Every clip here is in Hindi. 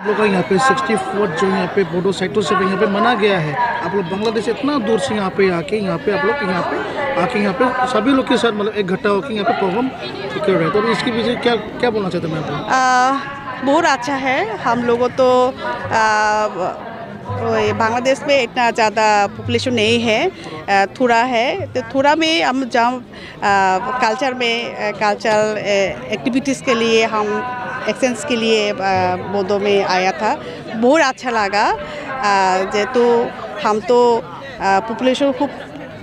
लोग का यहाँ पे 64 जो यहाँ पे बोडो साइटों से यहाँ पे मना गया है। आप लोग बांग्लादेश इतना दूर से यहाँ पे आके आप लोग यहाँ पे सभी लोग के साथ मतलब एक इकट्ठा होकर यहाँ पे प्रोग्राम कर रहे हैं। तो इसके पीछे क्या क्या बोलना चाहते हैं मैं आपको? बहुत अच्छा है। हम लोगों तो बांग्लादेश में इतना ज़्यादा पॉपुलेशन नहीं है, थोड़ा है। तो थोड़ा में हम जहाँ कल्चरल एक्टिविटीज़ के लिए हम एक्सचेंज के लिए बोडो में आया था। बहुत अच्छा लगा। जेहेतु हम तो पॉपुलेशन खूब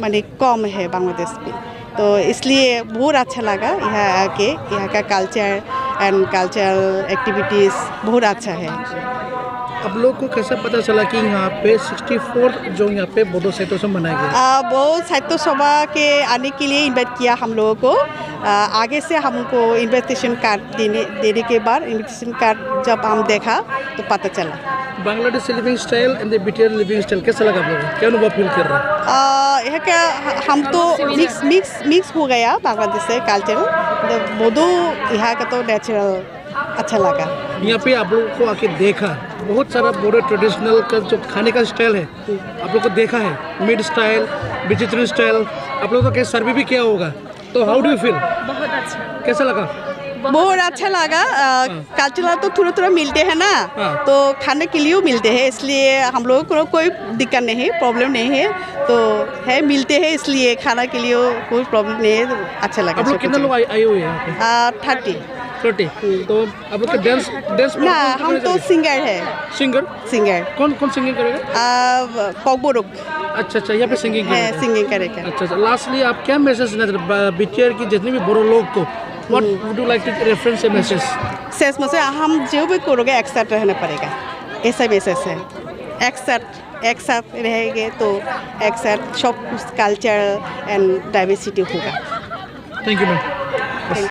माने कम है बांग्लादेश में, तो इसलिए बहुत अच्छा लगा यहाँ आके। यहाँ का कल्चर एंड कल्चरल एक्टिविटीज़ बहुत अच्छा है। आप लोग को कैसे पता चला कि यहाँ पे 64 जो यहाँ पे बोडो साइटों से मनाया गया? वो साहित्य सभा के आने के लिए इनवाइट किया हम लोगों को। आगे से हमको इन्विटेशन कार्ड देने के बाद इन्विटेशन कार्ड जब हम देखा तो पता चला। Bangladesh living style and the BTR living style कैसा लगा आप लोगों को? क्या अनुभव फील कर रहे हैं? यहाँ का हम तो मिक्स हो गया बांग्लादेश से कल्चर। बोडो यहाँ का तो नेचुरल अच्छा लगा। यहाँ पे आप लोगों को आके देखा बहुत सारा बोडो ट्रेडिशनल का जो खाने का स्टाइल है आप लोग को देखा है, मिड स्टाइल, वेजिटेरियन स्टाइल। आप लोगों का कैसे सर्वे भी किया होगा, तो हाउ डू यू फील? बहुत अच्छा, कैसा लगा? बहुत अच्छा लगा। कल्चरल तो थोड़ा मिलते हैं ना, तो खाने के लिए मिलते हैं, इसलिए हम लोगों को कोई दिक्कत नहीं है, प्रॉब्लम नहीं है। तो है मिलते हैं, इसलिए खाना के लिए कोई प्रॉब्लम नहीं है। अच्छा लगा। आप लोग कितने लोग आए हुए हैं? 30। तो आप लोग डांस ना, हम तो सिंगर है। सिंगर कौन सिंगिंग करेगा? पगबोरुक। अच्छा, यहाँ पे सिंगिंग है, सिंगिंग करेगा। अच्छा, लास्टली आप क्या मैसेज देना बीटीआर की जितने भी बोडो लोग को? What would you like to reference a message? सेस में से हम जो भी करोगे एक्सेप्ट रहना पड़ेगा, ऐसा मैसेज है। एक्सेप्ट रहेंगे तो एक्सेप्ट सब कुछ कल्चर एंड डाइवर्सिटी होगा। Thank you ma'am.